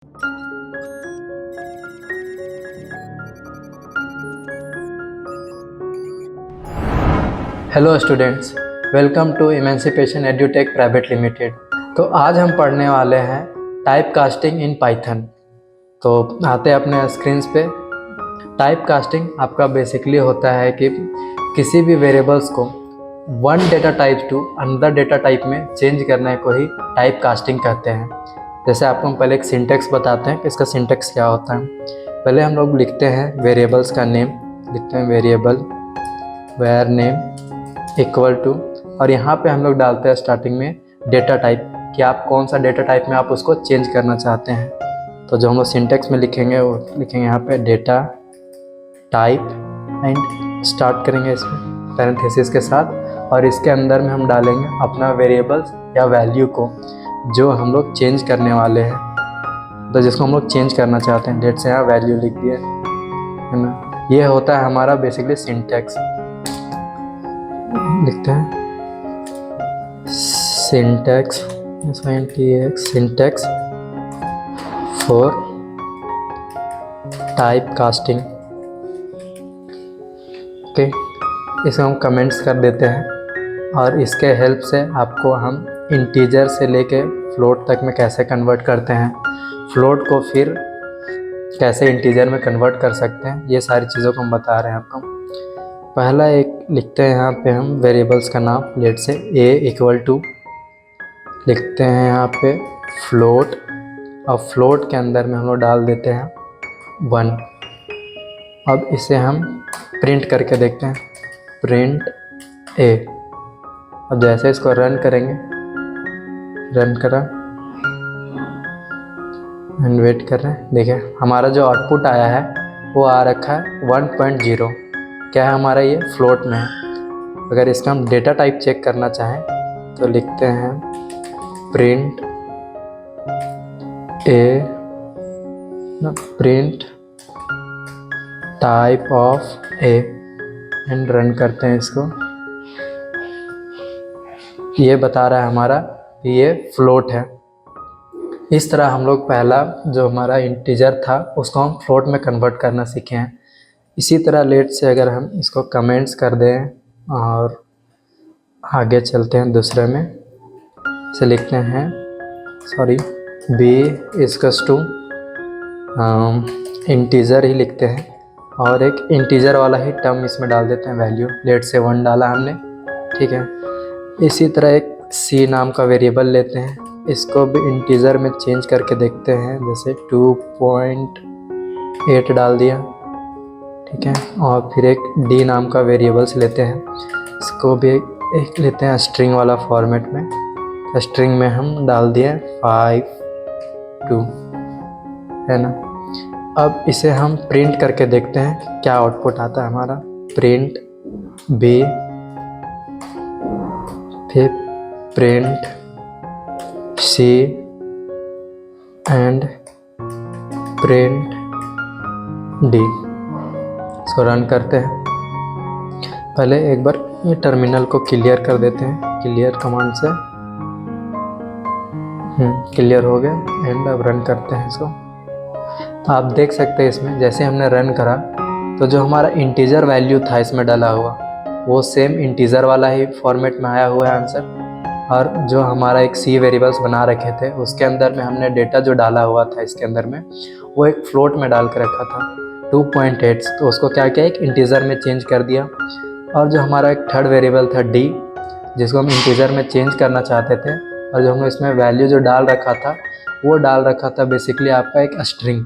Hello students, welcome to emancipation edutech private limited. तो आज हम पढ़ने वाले हैं टाइप कास्टिंग इन पाइथन। तो आते हैं अपने स्क्रीन्स पे। टाइप कास्टिंग आपका बेसिकली होता है कि किसी भी वेरिएबल्स को one data type two another data type में चेंज करने को ही टाइप कास्टिंग कहते हैं। जैसे आपको पहले एक सिंटेक्स बताते हैं कि इसका सिंटेक्स क्या होता है। पहले हम लोग लिखते हैं वेरिएबल्स का नेम, लिखते हैं variable where name equal to, और यहाँ पे हम लोग डालते हैं स्टार्टिंग में डेटा टाइप कि आप कौन सा डेटा टाइप में आप उसको चेंज करना चाहते हैं। तो जो हम लोग सिंटेक्स में लिखेंगे वो लिखेंगे यहाँ पे डेटा टाइप एंड स्टार्ट करेंगे इसमें पैरेंथेसिस के साथ, और इसके अंदर में हम डालेंगे अपना वेरिएबल्स या वैल्यू को जो हम लोग चेंज करने वाले हैं, तो जिसको हम लोग चेंज करना चाहते हैं। डेट से यहाँ वैल्यू लिख दिया है ना। ये होता है हमारा बेसिकली सिंटेक्स। लिखते हैं syntax syntax for type casting. Okay, इसको हम कमेंट्स कर देते हैं, और इसके हेल्प से आपको हम इंटीजर से लेके फ्लोट तक में कैसे कन्वर्ट करते हैं, फ्लोट को फिर कैसे इंटीजर में कन्वर्ट कर सकते हैं, ये सारी चीज़ों को हम बता रहे हैं आपको। पहला एक लिखते हैं यहाँ पे हम वेरिएबल्स का नाम, लेट से a इक्वल टू लिखते हैं यहाँ पे फ्लोट, और फ्लोट के अंदर में हम लोग डाल देते हैं 1। अब इसे हम प्रिंट करके देखते हैं, प्रिंट a। अब जैसे इसको रन करेंगे, रन करा एंड वेट कर रहे हैं, देखिए हमारा जो आउटपुट आया है वो आ रखा है 1.0। क्या है हमारा, ये फ्लोट में है। अगर इसका हम डेटा टाइप चेक करना चाहें तो लिखते हैं print print type of A and run करते हैं इसको। ये बता रहा है हमारा ये फ्लोट है। इस तरह हम लोग पहला जो हमारा इंटीजर था उसको हम फ्लोट में कन्वर्ट करना सीखे हैं। इसी तरह लेट से अगर हम इसको कमेंट्स कर दें और आगे चलते हैं दूसरे में, से लिखते हैं बी इक्वल्स टू इंटीजर ही लिखते हैं, और एक इंटीजर वाला ही टर्म इसमें डाल देते हैं वैल्यू। लेट से 1 डाला हमने, ठीक है। इसी तरह एक सी नाम का वेरिएबल लेते हैं, इसको भी इंटीजर में चेंज करके देखते हैं, जैसे 2.8 डाल दिया, ठीक है। और फिर एक डी नाम का वेरिएबल्स लेते हैं, इसको भी एक लेते हैं स्ट्रिंग वाला फॉर्मेट में। स्ट्रिंग में हम डाल दिए 5.2 है ना। अब इसे हम प्रिंट करके देखते हैं क्या आउटपुट आता है हमारा। प्रिंट बी, फिर print C and print D. इसको रन करते हैं। पहले एक बार ये टर्मिनल को क्लियर कर देते हैं, क्लियर कमांड से। क्लियर हो गया एंड अब रन करते हैं इसको। तो आप देख सकते हैं इसमें जैसे हमने रन करा तो जो हमारा इंटीजर वैल्यू था इसमें डाला हुआ वो सेम इंटीजर वाला ही फॉर्मेट में आया हुआ है आंसर, और जो हमारा एक सी वेरिएबल्स बना रखे थे उसके अंदर में हमने डेटा जो डाला हुआ था इसके अंदर में वो एक फ्लोट में डाल के रखा था 2.8, तो उसको क्या किया, एक इंटीजर में चेंज कर दिया। और जो हमारा एक थर्ड वेरिएबल था डी, जिसको हम इंटीजर में चेंज करना चाहते थे, और जो हमने इसमें वैल्यू जो डाल रखा था वो डाल रखा था बेसिकली आपका एक स्ट्रिंग।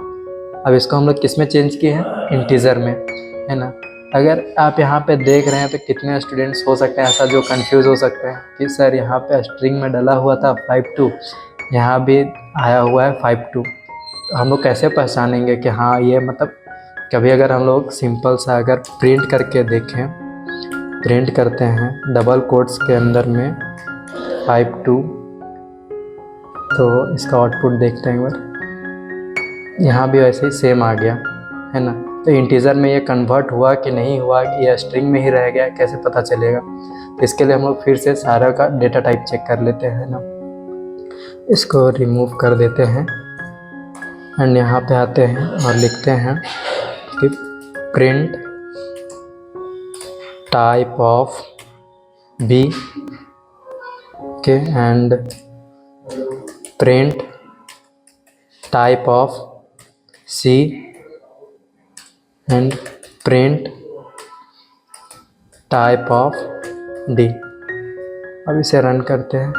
अब इसको हम लोग किस में चेंज किए हैं, इंटीजर में, है ना। अगर आप यहाँ पे देख रहे हैं तो कितने स्टूडेंट्स हो सकते हैं ऐसा जो कंफ्यूज हो सकते हैं कि सर यहाँ पे स्ट्रिंग में डाला हुआ था 5.2, यहाँ भी आया हुआ है 5.2, तो हम लोग कैसे पहचानेंगे कि हाँ ये मतलब। कभी अगर हम लोग सिंपल सा अगर प्रिंट करके देखें, प्रिंट करते हैं डबल कोट्स के अंदर में 5.2, तो इसका आउटपुट देखते हैं एक बार। यहाँ भी वैसे ही सेम आ गया, है ना। तो इंटीजर में ये कन्वर्ट हुआ कि नहीं हुआ, कि ये स्ट्रिंग में ही रह गया, कैसे पता चलेगा। तो इसके लिए हम लोग फिर से सारा का डेटा टाइप चेक कर लेते हैं ना। इसको रिमूव कर देते हैं एंड यहाँ पे आते हैं और लिखते हैं कि प्रिंट टाइप ऑफ बी के and print type of C and print type of D. अब इसे रन करते हैं।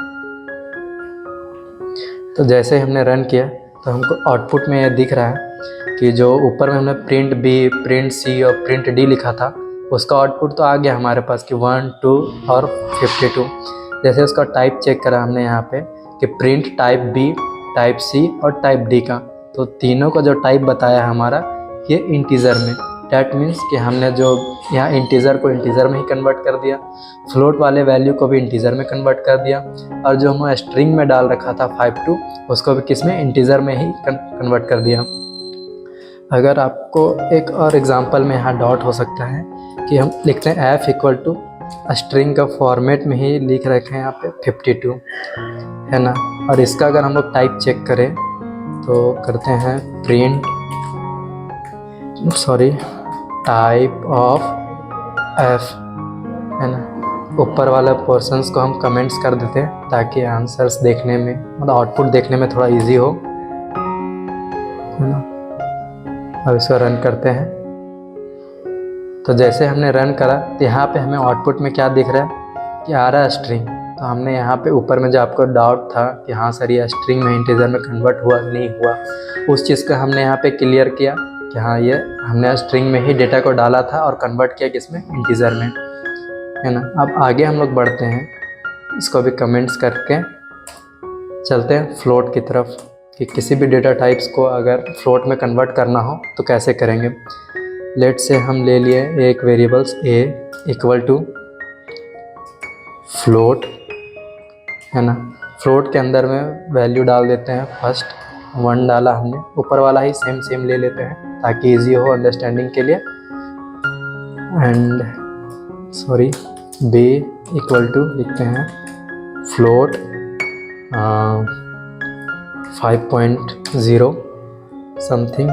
तो जैसे हमने रन किया तो हमको आउटपुट में ये दिख रहा है कि जो ऊपर में हमने प्रिंट बी, प्रिंट सी और प्रिंट डी लिखा था उसका आउटपुट तो आ गया हमारे पास कि 1, 2 और 52। जैसे उसका टाइप चेक करा हमने यहाँ पे कि print type B, type C और टाइप डी का, तो तीनों का जो टाइप बताया है हमारा ये इंटीज़र में। डैट मीन्स कि हमने जो यहाँ इंटीज़र को इंटीज़र में ही कन्वर्ट कर दिया, फ्लोट वाले वैल्यू को भी इंटीज़र में कन्वर्ट कर दिया, और जो हमने स्ट्रिंग में डाल रखा था 52 उसको भी किस में, इंटीज़र में ही कन्वर्ट कर दिया। अगर आपको एक और एग्जांपल में यहाँ डाउट हो सकता है कि हम लिखते हैं f इक्वल टू स्ट्रिंग का फॉर्मेट में ही लिख रखे हैं यहाँ पे 52 है ना, और इसका अगर हम लोग टाइप चेक करें तो करते हैं प्रिंट टाइप ऑफ f है ना। ऊपर वाला पोर्शंस को हम कमेंट्स कर देते हैं ताकि आंसर्स देखने में, मतलब आउटपुट देखने में थोड़ा इजी हो, है ना। अब इसको रन करते हैं। तो जैसे हमने रन करा तो यहाँ पे हमें आउटपुट में क्या दिख रहा है कि आ रहा है स्ट्रिंग। तो हमने यहाँ पे ऊपर में जो आपको डाउट था कि हाँ सर ये स्ट्रिंग में इंटीजर में कन्वर्ट हुआ नहीं हुआ, उस चीज़ का हमने यहाँ पे क्लियर किया कि हाँ ये हमने स्ट्रिंग में ही डेटा को डाला था और कन्वर्ट किया किसमें, इंटीजर में, है ना। अब आगे हम लोग बढ़ते हैं, इसको भी कमेंट्स करके चलते हैं फ्लोट की तरफ कि किसी भी डेटा टाइप्स को अगर फ्लोट में कन्वर्ट करना हो तो कैसे करेंगे। लेट से हम ले लिए एक variables a equal to float, है ना। फ्लोट के अंदर में वैल्यू डाल देते हैं, फर्स्ट 1 डाला हमने, ऊपर वाला ही सेम ले लेते हैं ताकि इजी हो अंडरस्टैंडिंग के लिए। एंड b इक्वल टू लिखते हैं float 5.0 something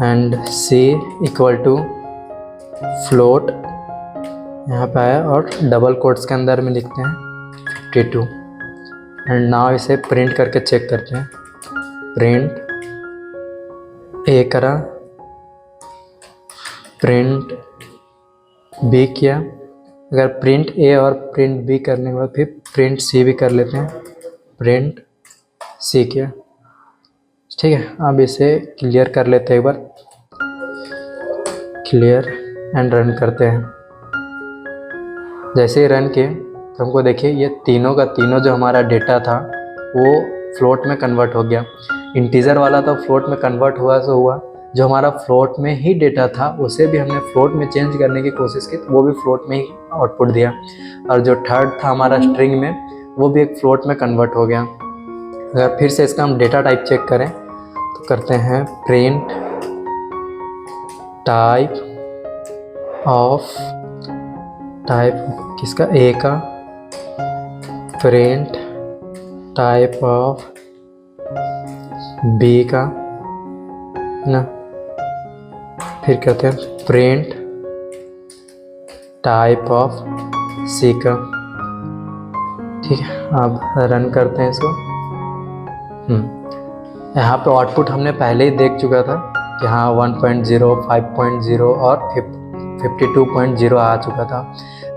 and c equal to float, यहाँ पे आया और डबल कोट्स के अंदर में लिखते हैं 52। एंड नाउ इसे प्रिंट करके चेक करते हैं। प्रिंट a करा, प्रिंट b किया, अगर प्रिंट a और प्रिंट b करने के बाद फिर प्रिंट c भी कर लेते हैं, प्रिंट c किया, ठीक है। अब इसे क्लियर कर लेते हैं, एक बार क्लियर एंड रन करते हैं। जैसे ही रन किए तो हमको देखिए ये तीनों का तीनों जो हमारा डेटा था वो फ्लोट में कन्वर्ट हो गया। इंटीजर वाला तो फ्लोट में कन्वर्ट हुआ सो हुआ, जो हमारा फ्लोट में ही डेटा था उसे भी हमने फ्लोट में चेंज करने की कोशिश की तो वो भी फ्लोट में ही आउटपुट दिया, और जो थर्ड था हमारा स्ट्रिंग में वो भी एक फ्लोट में कन्वर्ट हो गया। अगर फिर से इसका हम डेटा टाइप चेक करें तो करते हैं प्रिंट टाइप ऑफ, टाइप किसका, a का, प्रिंट टाइप ऑफ b का, ना, फिर कहते हैं प्रिंट टाइप ऑफ c का, ठीक है। अब रन करते हैं इसको। यहाँ पे आउटपुट हमने पहले ही देख चुका था कि हाँ 1.0, 5.0 और 52.0 आ चुका था।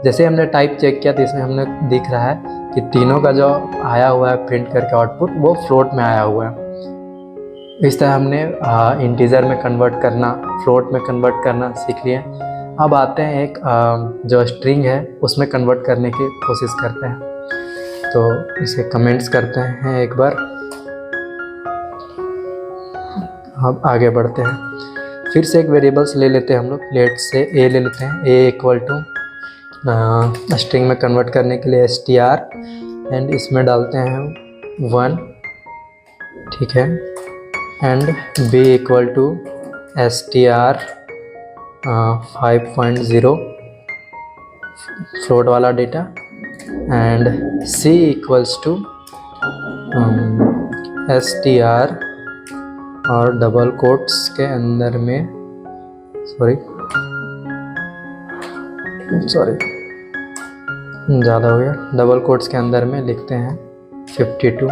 जैसे हमने टाइप चेक किया तो इसमें हमने दिख रहा है कि तीनों का जो आया हुआ है प्रिंट करके आउटपुट वो फ्लोट में आया हुआ है। इस तरह हमने इंटीजर में कन्वर्ट करना, फ्लोट में कन्वर्ट करना सीख लिए। अब आते हैं एक जो स्ट्रिंग है उसमें कन्वर्ट करने की कोशिश करते हैं। तो इसे कमेंट्स करते हैं एक बार। अब आगे बढ़ते हैं, फिर से एक वेरिएबल्स ले लेते हैं हम लोग। लेट से a ले लेते हैं, a इक्वल टू स्ट्रिंग में कन्वर्ट करने के लिए str, एंड इसमें डालते हैं 1, ठीक है। And b equal to str 5.0 float वाला data, and c equals to str और डबल कोट्स के अंदर में सॉरी ज़्यादा हो गया, डबल कोट्स के अंदर में लिखते हैं 52।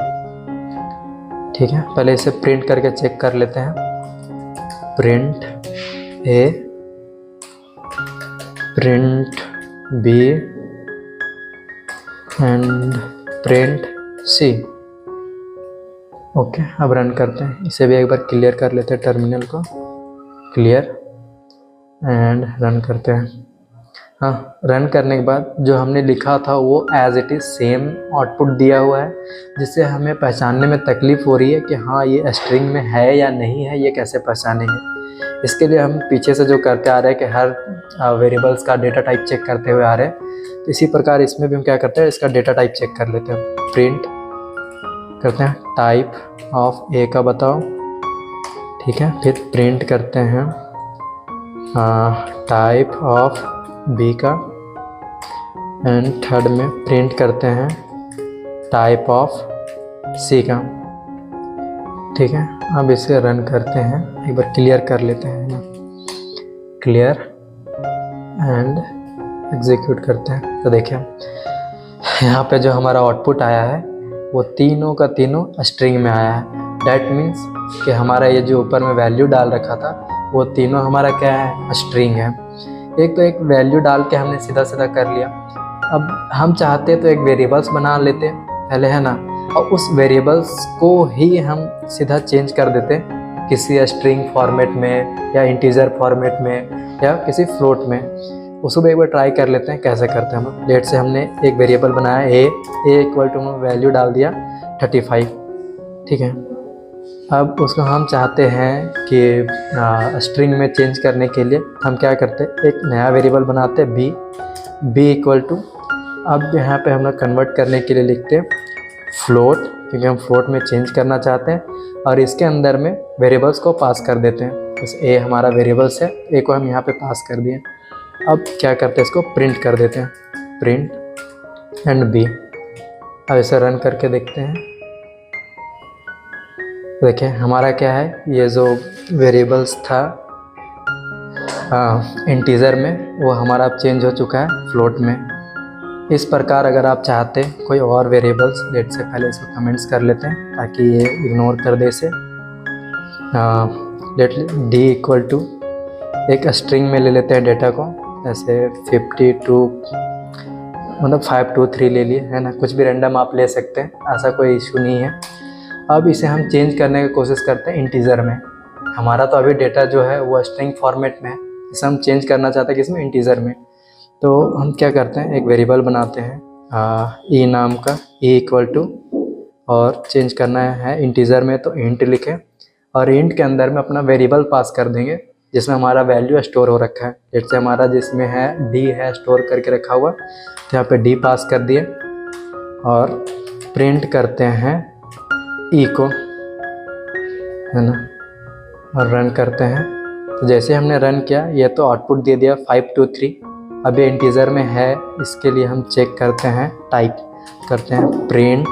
ठीक है, पहले इसे प्रिंट करके चेक कर लेते हैं। Print A, print B and print C. Okay, अब रन करते हैं। इसे भी एक बार क्लियर कर लेते हैं, टर्मिनल को क्लियर एंड रन करते हैं। हाँ, रन करने के बाद जो हमने लिखा था वो as it is same output दिया हुआ है, जिससे हमें पहचानने में तकलीफ़ हो रही है कि हाँ ये स्ट्रिंग में है या नहीं है, ये कैसे पहचानेंगे। इसके लिए हम पीछे से जो करते आ रहे हैं कि हर वेरिएबल्स का डेटा टाइप चेक करते हुए आ रहे हैं, तो इसी प्रकार इसमें भी हम क्या करते हैं, इसका डेटा टाइप चेक कर लेते हैं। प्रिंट करते हैं टाइप ऑफ ए का बताओ, ठीक है, फिर प्रिंट करते हैं टाइप ऑफ बी का, एंड थर्ड में प्रिंट करते हैं टाइप ऑफ सी का। ठीक है, अब इसे रन करते हैं, एक बार क्लियर कर लेते हैं, क्लियर एंड एग्जीक्यूट करते हैं। तो देखिए यहाँ पे जो हमारा आउटपुट आया है वो तीनों का तीनों स्ट्रिंग में आया है। डैट मीन्स कि हमारा ये जो ऊपर में वैल्यू डाल रखा था वो तीनों हमारा क्या है, स्ट्रिंग है। एक तो एक वैल्यू डाल के हमने सीधा सीधा कर लिया। अब हम चाहते तो एक वेरिएबल्स बना लेते पहले, है ना, और उस वेरिएबल्स को ही हम सीधा चेंज कर देते किसी स्ट्रिंग फॉर्मेट में या इंटीजर फॉर्मेट में या किसी फ्लोट में। उसको एक बार ट्राई कर लेते हैं कैसे करते हैं हम। लेट से हमने एक वेरिएबल बनाया ए इक्वल टू वैल्यू डाल दिया 35। ठीक है, अब उसको हम चाहते हैं कि स्ट्रिंग में चेंज करने के लिए हम क्या करते हैं, एक नया वेरिएबल बनाते हैं बी इक्वल टू, अब यहाँ पे हम लोग कन्वर्ट करने के लिए लिखते हैं फ्लोट, क्योंकि हम फ्लोट में चेंज करना चाहते हैं, और इसके अंदर में वेरिएबल्स को पास कर देते हैं। बस ए हमारा वेरिएबल्स है, ए को हम यहाँ पे पास कर दिए। अब क्या करते हैं, इसको प्रिंट कर देते हैं, प्रिंट एंड बी। अब इसे रन करके देखते हैं। देखिए हमारा क्या है, ये जो वेरिएबल्स था इंटीजर में वो हमारा अब चेंज हो चुका है फ्लोट में। इस प्रकार अगर आप चाहते कोई और वेरिएबल्स, लेट से पहले इसको कमेंट्स कर लेते हैं ताकि ये इग्नोर कर दे इसे। लेट डी इक्वल टू एक स्ट्रिंग में ले लेते हैं डेटा को, जैसे 52 मतलब 523 ले लिए, है ना, कुछ भी रैंडम आप ले सकते हैं, ऐसा कोई इशू नहीं है। अब इसे हम चेंज करने की कोशिश करते हैं इंटीजर में। हमारा तो अभी डेटा जो है वो स्ट्रिंग फॉर्मेट में है, इसे हम चेंज करना चाहते हैं किसमें, इंटीजर में। तो हम क्या करते हैं, एक वेरिएबल बनाते हैं ई नाम का, ई इक्वल टू, और चेंज करना है इंटीजर में तो इंट लिखें, और इंट के अंदर में अपना वेरिएबल पास कर देंगे जिसमें हमारा वैल्यू स्टोर हो रखा है। जैसे हमारा जिसमें है डी है स्टोर करके रखा हुआ, तो यहाँ पे डी पास कर दिए और प्रिंट करते हैं ई को, है ना, और रन करते हैं। तो जैसे हमने रन किया ये तो आउटपुट दे दिया 523। अब ये इंटीजर में है, इसके लिए हम चेक करते हैं, टाइप करते हैं print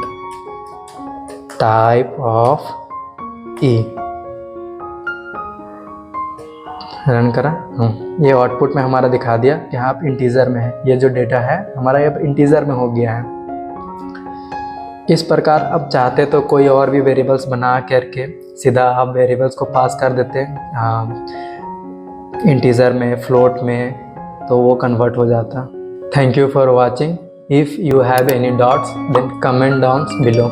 type of E, run करा। ये आउटपुट में हमारा दिखा दिया कि हाँ आप इंटीजर में है, ये जो डेटा है हमारा ये इंटीजर में हो गया है। इस प्रकार अब चाहते तो कोई और भी वेरिएबल्स बना करके सीधा आप वेरिएबल्स को पास कर देते हैं इंटीजर में, फ्लोट में, तो वो कन्वर्ट हो जाता। Thank you for watching. If you have any doubts then comment down below.